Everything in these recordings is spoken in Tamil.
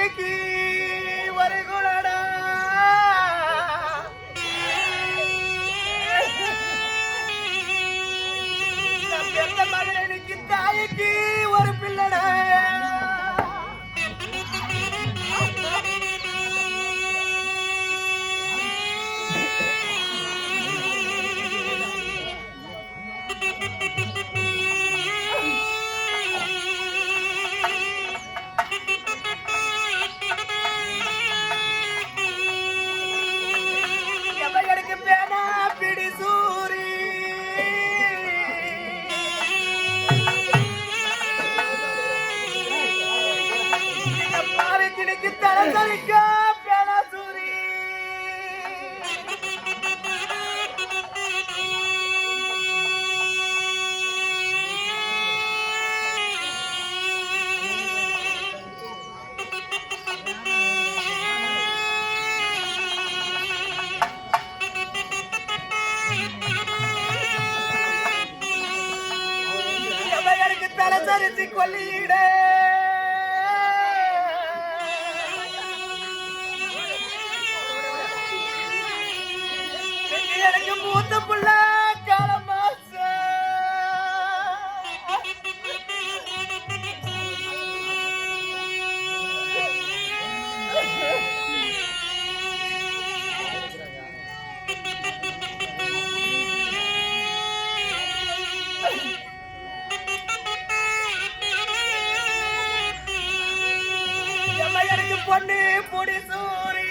தாய்க்கு ஒரு குணடா பெத்த மகனுக்கு தாய்க்கு ஒரு பிள்ளடா தலசரித்து கொள்ளிட எனக்கு மூத்த புள்ள காலமாச பொண்ணு பொடி சூரி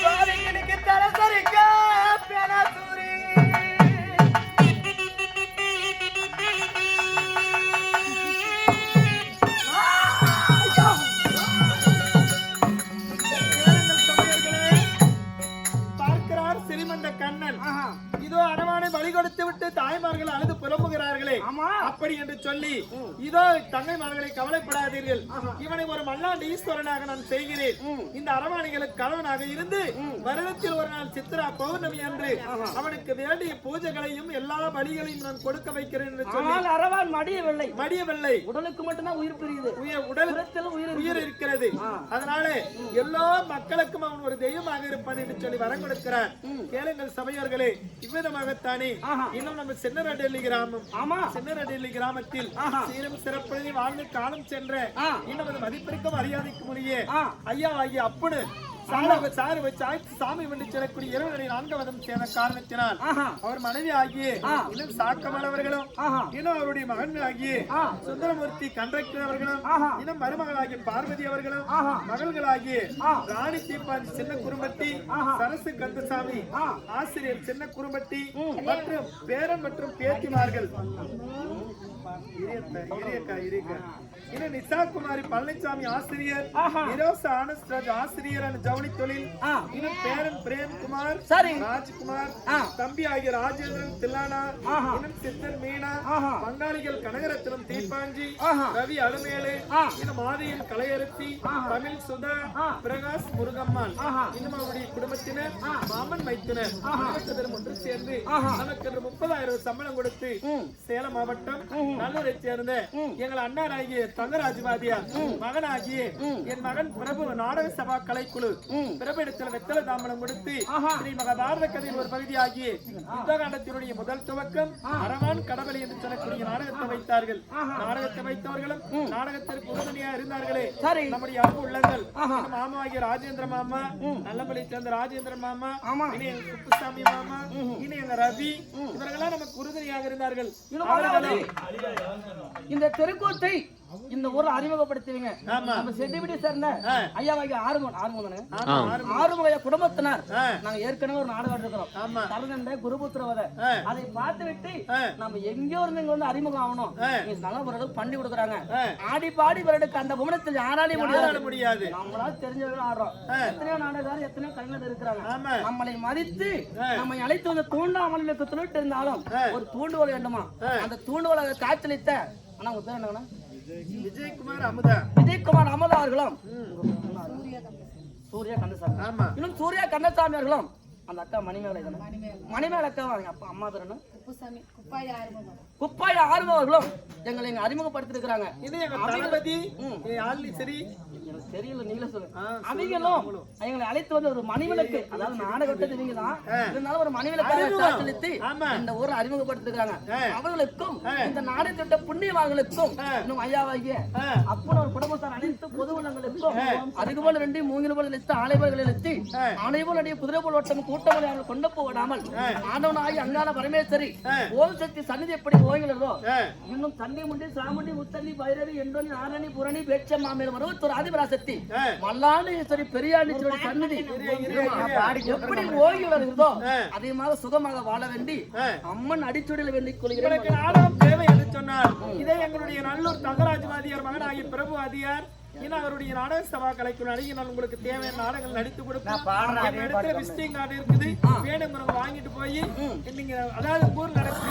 பாருங்களுக்கு தலசரிக்கா பேனா சூரி பார்க்கிறார் சிறிமந்த கண்ணன் இதோ அரவானை பலி கொடுத்து விட்டு தாய்மார்கள் அழுது புலம்புகிறார்களே அப்படி என்று சொல்லி இதோ தங்கைமார்களை கவலைப்படாதீர்கள் இவனை ஒரு மல்லாண்டு ஈஸ்வரனாக நான் செய்கிறேன் இந்த அரவாணிகளுக்கு கணவனாக இருந்து வருடத்தில் ஒரு நாள் சித்ரா பௌர்ணமி அன்று அவனுக்கு வேண்டிய பூஜைகளையும் எல்லா பலிகளையும் நான் கொடுக்க வைக்கிறேன் என்று சொல்லி அரவான் மடியவில்லை உடலுக்கு மட்டும்தான் உயிர் பிரியுது உடல் உயிர் இருக்கிறது அதனால எல்லா மக்களுக்கும் அவன் ஒரு தெய்வமாக இருப்பான் என்று சொல்லி வரம் கொடுக்கிறார் கேளுங்கள் சபையோர்களே இவ்விதமாகத்தானே இன்னும் நம்ம சின்னரடெல்லி கிராமம் சின்னரடெல்லி கிராமத்தில் சீரம் சிறப்படி வாழ்ந்து காலம் சென்ற இன்னும் மதிப்பிற்கும் மரியாதைக்கும் உரிய ஐயா ஆகிய அப்புனு சாறு வச்சு சாமி வந்து செல்லக்கூடிய இரவு 4 வதம் சேர்ந்த காரணத்தினால் அவர் மனைவி ஆகிய இன்னும் சாக்கமலவர்களும் இன்னும் அவருடைய மகன் ஆகிய சுந்தரமூர்த்தி கண்டக்டர் அவர்களும் இன்னும் மருமகளாகிய பார்வதி அவர்களும் மகள்களாகிய ராணி தீபாந்தி சின்ன குறும்பட்டி சரசு கந்தசாமி ஆசிரியர் சின்ன குறும்பட்டி மற்றும் பேரன் மற்றும் பேத்திமார்கள் இன்னும் நிசாகுமாரி பழனிசாமி ஆசிரியர் ஆசிரியர் ஜவுளி தொழில் இன்னும் பேரன் பிரேம்குமார் ராஜ்குமார் தம்பி ஆகிய ராஜேந்திரன் தில்லானா இன்னும் சித்தர் மீனா பங்காளிகள் கனகரத்னம் தீபாஞ்சி ரவி அலுமேலு இன்னும் ஆதியின் கலையரசி தமிழ் சுதா பிரகாஷ் முருகம்மான் இன்னும் அவருடைய குடும்பத்தினர் மாமன் மைத்தினர் ஒன்று சேர்ந்து நமக்கு 30,000 சம்பளம் கொடுத்து சேலம் மாவட்டம் நல்லூரை சேர்ந்த எங்கள் அண்ணாராகிய தங்கராஜ் வாதியார் மகனாகிய என் மகன் பிரபு நாடக சபா கலைக்குழு பிரபு வெத்தல தாம்பலம் கொடுத்து ஸ்ரீ மகாபாரத கதையில் ஒரு பகுதியாகிய யுத்தகாண்டத்தினுடைய முதல் துவக்கம் அரவான் கடவுளை என்று சொல்லக்கூடிய நாடகத்தை வைத்தார்கள் நாடகத்தை வைத்தவர்களும் நாடகத்திற்கு உறுதுணையா இருந்தார்களே நம்முடைய அன்பு உள்ளங்கள் மாமா ஆகிய ராஜேந்திர மாமா நல்லபடி சேர்ந்த ராஜேந்திர மாமா இனி குப்புசாமி மாமா இனி எங்க ரவி இவர்களெல்லாம் நமக்கு உறுதுணையாக இருந்தார்கள். இந்த தெருக்கூத்தை இந்த ஊர்ல அறிமுகப்படுத்துவீங்க. நம்ம செட்டிவிடி சேர்ந்த ஐயாவாகி ஆறுமுக குடும்பத்தினர் நாங்க ஏற்கனவே ஒரு நாடகம் இருக்கிறோம் தருணண்ட குருபுத்திரவதை அதை பார்த்து விட்டு நம்ம எங்கேயோ இருந்து இங்க வந்து அறிமுகம் ஆகணும் நல்ல பண்ணி கொடுக்குறாங்க. ஆடி பாடி வருடக்கு அந்த புவனத்தில் யாராலையும் முடியாது. நம்மளால தெரிஞ்சவங்க ஆடுறோம். எத்தனையோ நாடகம் எத்தனையோ கலைஞர் இருக்கிறாங்க. நம்மளை மதித்து நம்மை அழைத்து வந்து தூண்டாமலுக்கு துணிட்டு இருந்தாலும் ஒரு தூண்டுகோல் வேண்டுமா? அந்த தூண்டுகோலை காய்ச்சலித்த ஆனா உங்க பேர் என்னன்னா விஜயகுமார் அமுதா அவர்களும் சூர்யா கந்தசாமி இன்னும் சூர்யா கந்தசாமி அவர்களும் அந்த அக்கா மணிமேலை தானே? மணிமேலை அக்கா அவங்க அப்பா அம்மா பேர் என்ன? குப்பாய ஆர்வம் அவர்களும் எங்களை இங்க அறிமுகப்படுத்திருக்கிறாங்க. இது எங்க தளபதி ஆள்லி சரி எனக்கு தெரியல, நீங்களே சொல்லுங்க. அவங்களும் எங்களை அழைத்து வந்து ஒரு மணிவிளக்கு, அதாவது நாடகத்தை நீங்க தான் இருந்தாலும் ஒரு மணிவிளக்காக செலுத்தி இந்த ஊரை அறிமுகப்படுத்திருக்கிறாங்க. அவர்களுக்கும் இந்த நாடகத்திட்ட புண்ணியவான்களுக்கும் இன்னும் ஐயாவாகிய அப்பன ஒரு குடும்பத்தார் அனைத்து பொது உள்ளங்களுக்கும் அதுபோல வேண்டி மூங்கில் போல இழுத்து ஆலைபோல் இழுத்து ஆணைபோல் அடைய குதிரை போல் ஓட்டம் கூட்டமொழி அவர்கள் கொண்டு போடாமல் ஆண்டவனாகி அங்காள பரமேஸ்வரி ஓம் சக்தி சன்னிதி எப்படி ஓய்கிறதோ இன்னும் தண்ணி முண்டி சாமுண்டி முத்தண்ணி பைரவி எண்டோனி ஆரணி புரணி பேச்சம் மாமேல் மருவத்தூர் ஆதிபராசக்தி மல்லாண்டீஸ்வரி பெரியாண்டீஸ்வரி சன்னிதி எப்படி ஓய்வு வருகிறதோ அதிகமாக சுகமாக வாழ வேண்டி அம்மன் அடிச்சுடல வேண்டிக் கொள்கிறேன். நாடகம் தேவை என்று சொன்னார். இதே எங்களுடைய நல்லூர் தங்கராஜ் வாதியார் மகனாகிய பிரபு வாதியார் அவருடைய நாடக சபா கலைக்குள் அழகி நான் உங்களுக்கு தேவையான நாடகங்கள் நடித்து கொடுப்பேன். விசிட்டிங் கார்டு இருக்குது, வேணுங்கிறவங்க வாங்கிட்டு போய் நீங்க அதாவது ஊர் நடத்தி